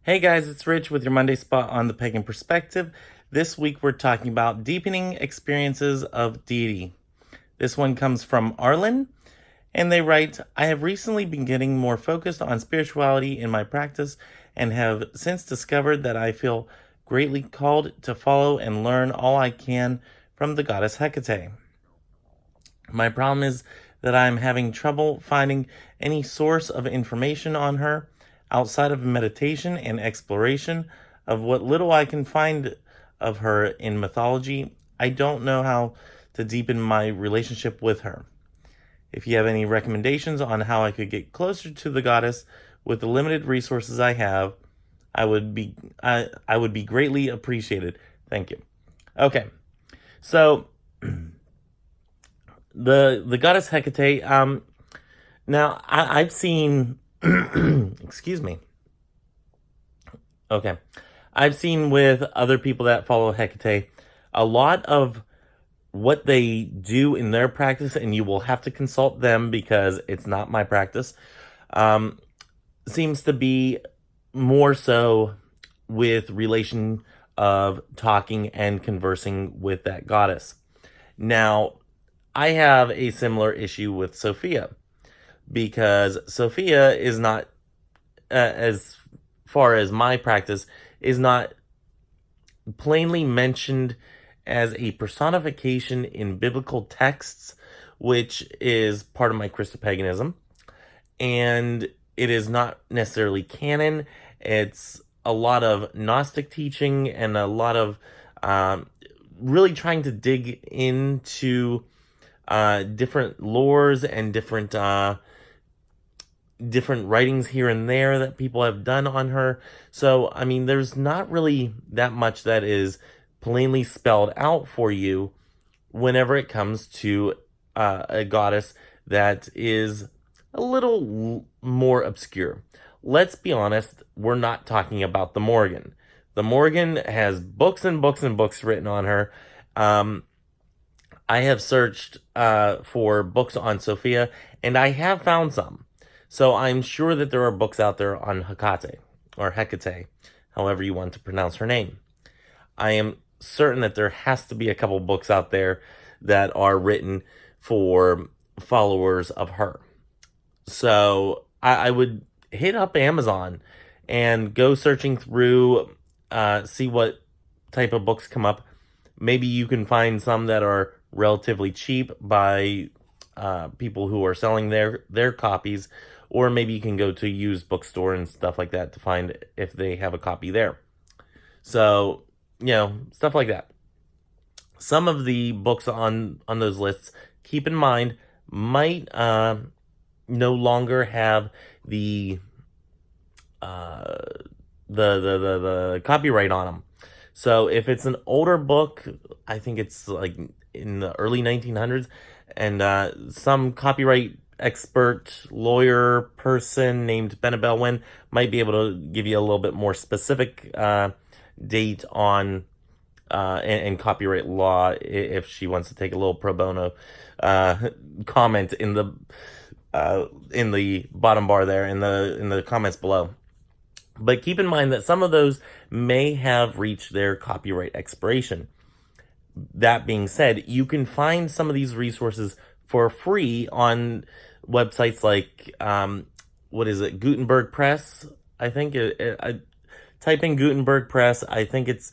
Hey guys, it's Rich with your Monday spot on the Pagan Perspective. This week we're talking about deepening experiences of deity. This one comes from Arlin, and they write, I have recently been getting more focused on spirituality in my practice and have since discovered that I feel greatly called to follow and learn all I can from the Goddess Hekate. My problem is that I'm having trouble finding any source of information on her outside of meditation and exploration of what little I can find of her in mythology. I don't know how to deepen my relationship with her. If you have any recommendations on how I could get closer to the goddess with the limited resources I have, I would be greatly appreciated. Thank you. Okay. So the goddess Hecate. Now I've seen. Excuse me. Okay, I've seen with other people that follow Hecate a lot of what they do in their practice, and you will have to consult them because it's not my practice. Um, Seems to be more so with relation of talking and conversing with that goddess. Now, I have a similar issue with Sophia because Sophia is not, as far as my practice, is not plainly mentioned as a personification in biblical texts, which is part of my Christopaganism. And it is not necessarily canon. It's a lot of Gnostic teaching and a lot of really trying to dig into different lores and different writings here and there that people have done on her. So, I mean, there's not really that much that is plainly spelled out for you whenever it comes to a goddess that is a little more obscure. Let's be honest, we're not talking about the Morgan. The Morgan has books and books and books written on her. I have searched for books on Sophia, and I have found some. So I'm sure that there are books out there on Hecate, or Hecate, however you want to pronounce her name. I am certain that there has to be a couple books out there that are written for followers of her. So I would hit up Amazon and go searching through, see what type of books come up. Maybe you can find some that are relatively cheap by people who are selling their copies, or maybe you can go to a used bookstore and stuff like that to find if they have a copy there. So, stuff like that. Some of the books on those lists, keep in mind, might no longer have the the copyright on them. So if it's an older book, I think it's like in the early 1900s, and some copyright expert lawyer person named Ben Belwin might be able to give you a little bit more specific date on and copyright law if she wants to take a little pro bono comment in the bottom bar there in the comments below. But keep in mind that some of those may have reached their copyright expiration. That being said, you can find some of these resources for free on websites like, what is it, Gutenberg Press? I think I type in Gutenberg Press, I think it's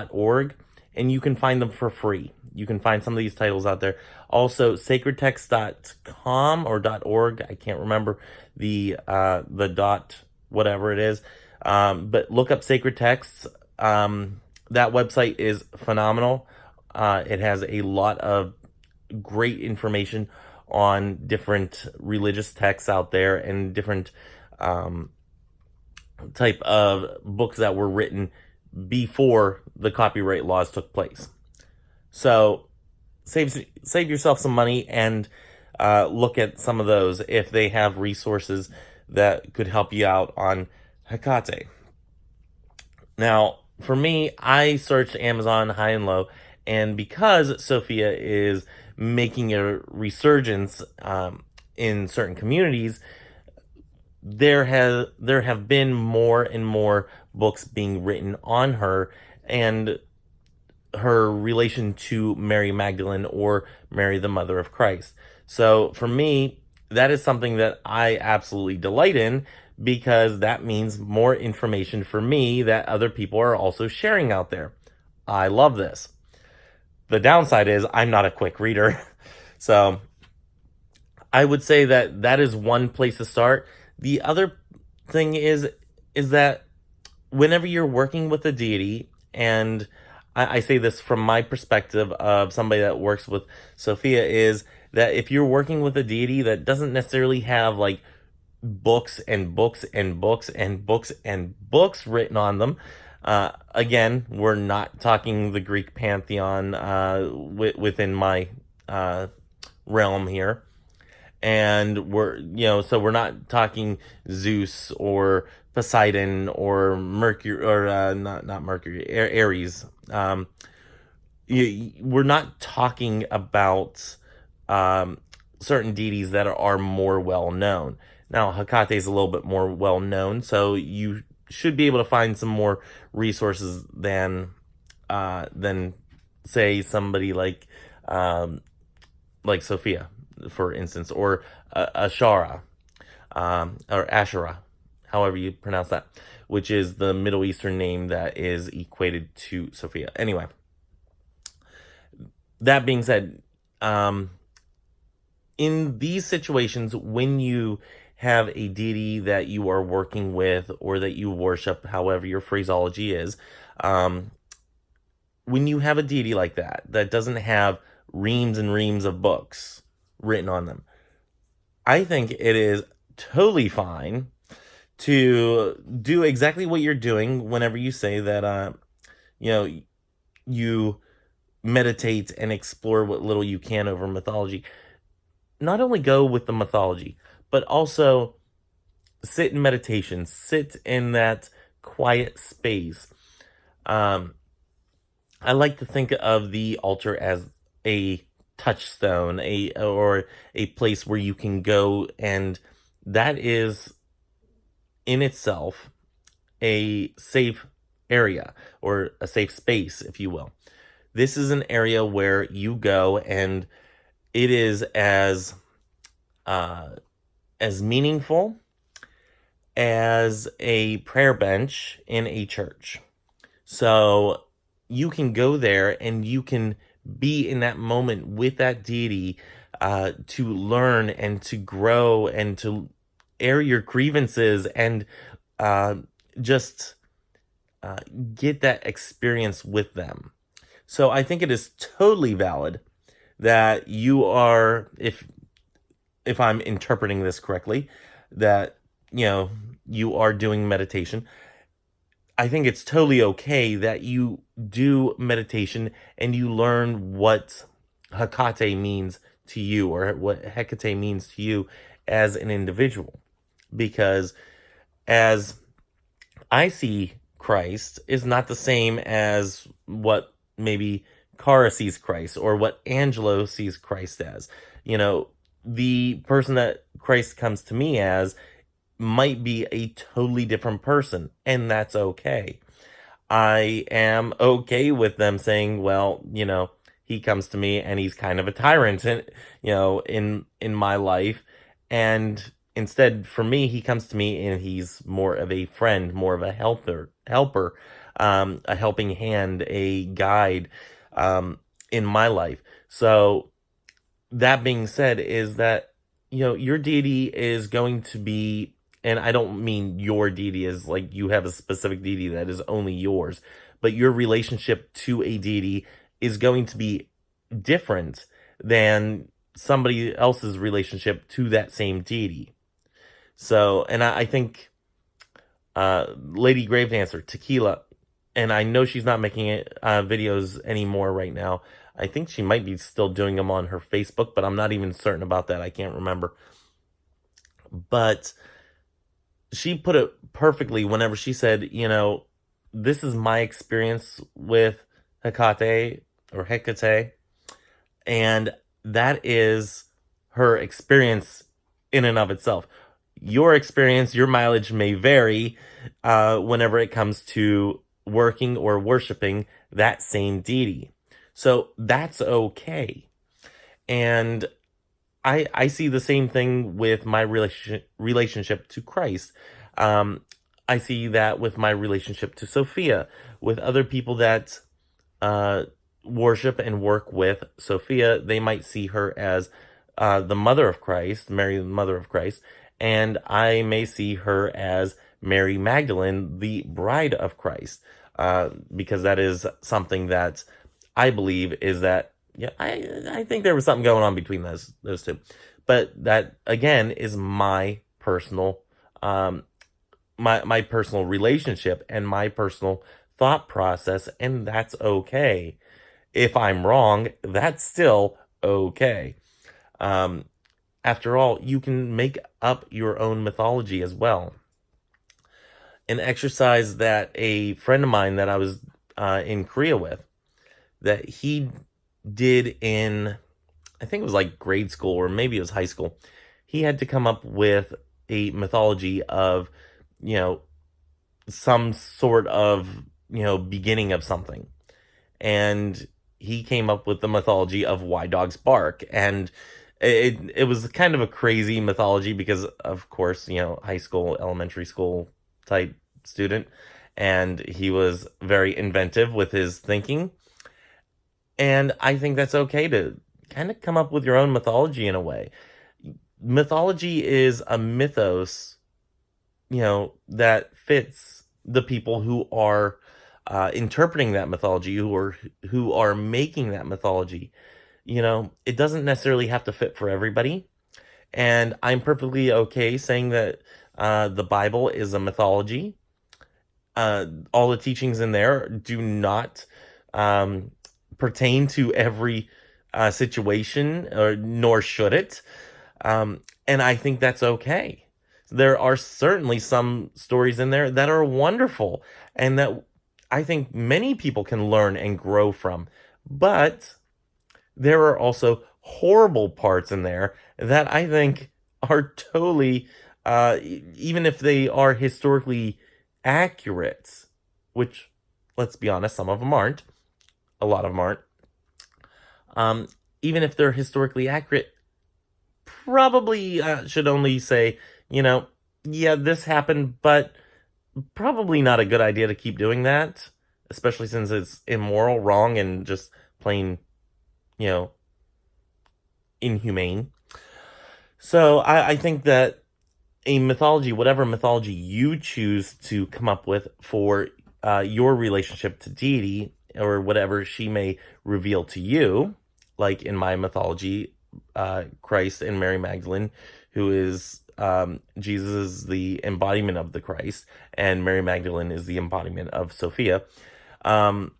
.org, and you can find them for free. You can find some of these titles out there. Also, sacredtext.com or .org, I can't remember the dot whatever it is. But look up Sacred Texts. That website is phenomenal. It has a lot of great information on different religious texts out there and different type of books that were written before the copyright laws took place. So save yourself some money and look at some of those if they have resources that could help you out on Hecate. Now, for me, I searched Amazon high and low, and because Sophia is making a resurgence in certain communities, there have been more and more books being written on her and her relation to Mary Magdalene or Mary, the mother of Christ. So for me, that is something that I absolutely delight in, because that means more information for me that other people are also sharing out there. I love this. The downside is I'm not a quick reader. So I would say that that is one place to start. The other thing is that whenever you're working with a deity, and I say this from my perspective of somebody that works with Sophia, is that if you're working with a deity that doesn't necessarily have like books and books and books and books and books written on them, again, we're not talking the Greek pantheon within my realm here, and so we're not talking Zeus or Poseidon or Mercury, or not Mercury, Ares. We're not talking about certain deities that are more well known. Now Hecate is a little bit more well known, so you should be able to find some more resources than say somebody like Sophia, for instance, or Ashara, or Asherah, however you pronounce that, which is the Middle Eastern name that is equated to Sophia. Anyway, that being said, in these situations, when you have a deity that you are working with or that you worship, however your phraseology is, when you have a deity like that doesn't have reams and reams of books written on them, I think it is totally fine to do exactly what you're doing whenever you say that, you meditate and explore what little you can over mythology. Not only go with the mythology, but also sit in meditation, sit in that quiet space. I like to think of the altar as a touchstone, or a place where you can go, and that is in itself a safe area, or a safe space, if you will. This is an area where you go, and it is as meaningful as a prayer bench in a church. So you can go there and you can be in that moment with that deity, to learn and to grow and to air your grievances, and just get that experience with them. So I think it is totally valid that you are, if I'm interpreting this correctly, that you are doing meditation. I think it's totally okay that you do meditation and you learn what Hekate means to you, or what Hecate means to you as an individual. Because as I see Christ is not the same as what maybe Kara sees Christ, or what Angelo sees Christ as. The person that Christ comes to me as might be a totally different person, and that's okay. I am okay with them saying, well, he comes to me and he's kind of a tyrant, and in my life, and instead for me he comes to me and he's more of a friend, more of a helper, a helping hand, a guide, in my life. So that being said, is that your deity is going to be, and I don't mean your deity as like you have a specific deity that is only yours, but your relationship to a deity is going to be different than somebody else's relationship to that same deity. So, and I think Lady Gravedancer, Tequila, and I know she's not making videos anymore right now. I think she might be still doing them on her Facebook, but I'm not even certain about that. I can't remember. But she put it perfectly whenever she said, this is my experience with Hecate, or Hecate, and that is her experience in and of itself. your experience, your mileage may vary whenever it comes to working or worshiping that same deity. So that's okay. And I see the same thing with my relationship to Christ. Um, I see that with my relationship to Sophia, with other people that uh, worship and work with Sophia. They might see her as the mother of Christ, Mary, the mother of Christ, and I may see her as Mary Magdalene, the bride of Christ, because that is something that I believe is that. Yeah, I think there was something going on between those two, but that again is my personal my personal relationship and my personal thought process, and that's okay. If I'm wrong, that's still okay. Um, After all, you can make up your own mythology as well. An exercise that a friend of mine that I was in Korea with, that he did in, I think it was like grade school or maybe it was high school. He had to come up with a mythology of, you know, some sort of, beginning of something. And he came up with the mythology of why dogs bark. And it was kind of a crazy mythology because, of course, high school, elementary school type student. And he was very inventive with his thinking. And I think that's okay to kind of come up with your own mythology in a way. Mythology is a mythos, that fits the people who are interpreting that mythology, who are making that mythology. It doesn't necessarily have to fit for everybody, and I'm perfectly okay saying that the Bible is a mythology. All the teachings in there do not um, pertain to every situation, or nor should it. And I think that's okay. There are certainly some stories in there that are wonderful and that I think many people can learn and grow from. But there are also horrible parts in there that I think are totally, even if they are historically accurate, which, let's be honest, some of them aren't, a lot of them aren't. Um, Even if they're historically accurate, probably should only say, yeah, this happened, but probably not a good idea to keep doing that, especially since it's immoral, wrong, and just plain, you know, inhumane. So I think that a mythology, whatever mythology you choose to come up with for your relationship to deity, or whatever she may reveal to you, like in my mythology, Christ and Mary Magdalene, who is Jesus is the embodiment of the Christ, and Mary Magdalene is the embodiment of Sophia. Um,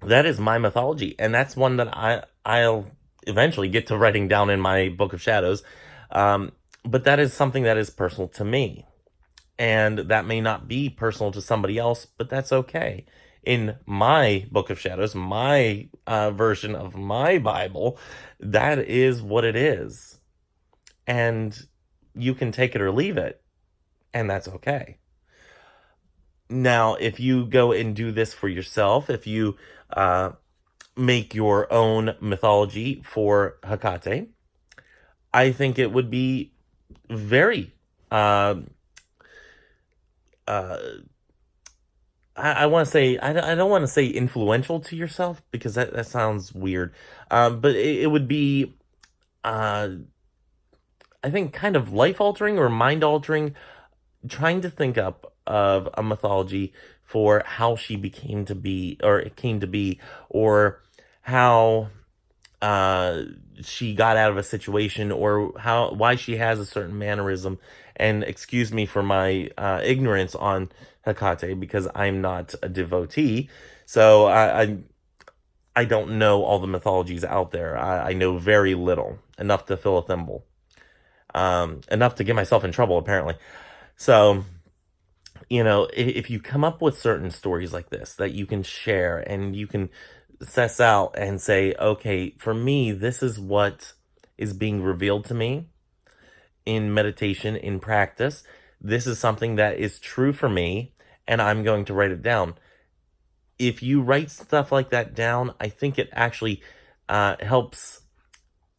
that is my mythology, and that's one that I'll eventually get to writing down in my book of shadows. But that is something that is personal to me, and that may not be personal to somebody else, but that's okay. In my book of shadows, my version of my Bible, that is what it is, and you can take it or leave it, and that's okay. Now, if you go and do this for yourself, if you make your own mythology for Hecate, I think it would be very uh, uh, I want to say I don't want to say influential to yourself because that sounds weird, but it would be uh, I think kind of life altering or mind altering, trying to think up of a mythology for how she became to be, or it came to be, or how uh she got out of a situation, or how why she has a certain mannerism. And excuse me for my ignorance on Hecate, because I'm not a devotee, so I don't know all the mythologies out there. I know very little, enough to fill a thimble, enough to get myself in trouble apparently. So if you come up with certain stories like this that you can share, and you can suss out and say, okay, for me, this is what is being revealed to me, in meditation, in practice. This is something that is true for me, and I'm going to write it down. If you write stuff like that down, I think it actually helps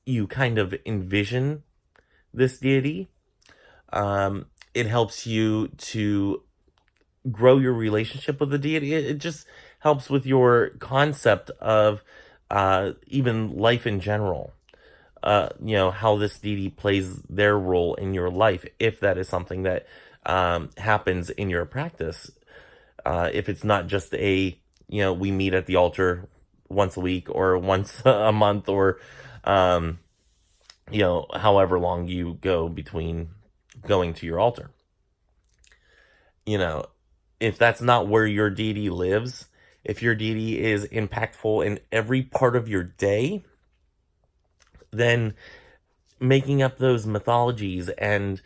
you kind of envision this deity. It helps you to grow your relationship with the deity. It just helps with your concept of even life in general. How this deity plays their role in your life, if that is something that happens in your practice. If it's not just we meet at the altar once a week or once a month or, however long you go between going to your altar. If that's not where your deity lives, if your deity is impactful in every part of your day, then making up those mythologies and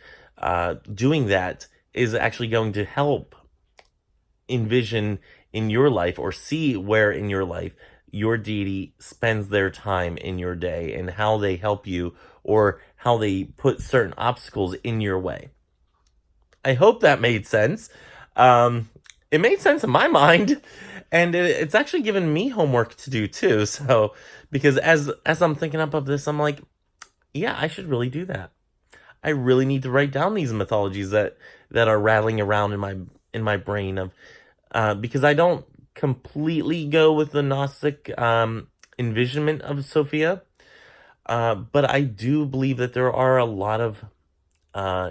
doing that is actually going to help envision in your life or see where in your life your deity spends their time in your day and how they help you or how they put certain obstacles in your way. I hope that made sense. It made sense in my mind, and it's actually given me homework to do too. So, because as I'm thinking up of this, I'm like, yeah, I should really do that. I really need to write down these mythologies that are rattling around in my brain of because I don't completely go with the Gnostic envisionment of Sophia, but I do believe that there are a lot of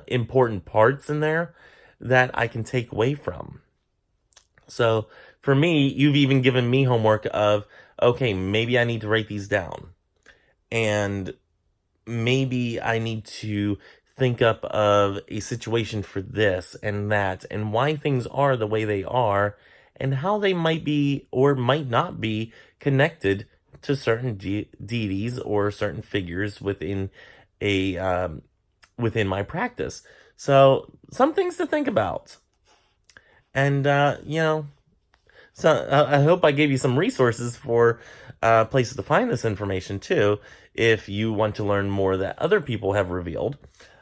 important parts in there that I can take away from. So for me, you've even given me homework of, okay, maybe I need to write these down. And maybe I need to think up of a situation for this and that and why things are the way they are and how they might be or might not be connected to certain deities or certain figures within within my practice. So some things to think about. And, so I hope I gave you some resources for places to find this information too, if you want to learn more that other people have revealed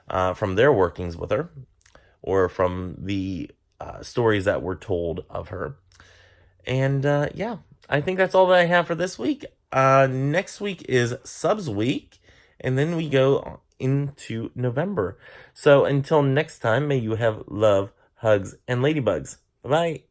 from their workings with her, or from the stories that were told of her. And yeah, I think that's all that I have for this week. Next week is Subs Week, and then we go into November. So until next time, may you have love, hugs, and ladybugs. Bye-bye.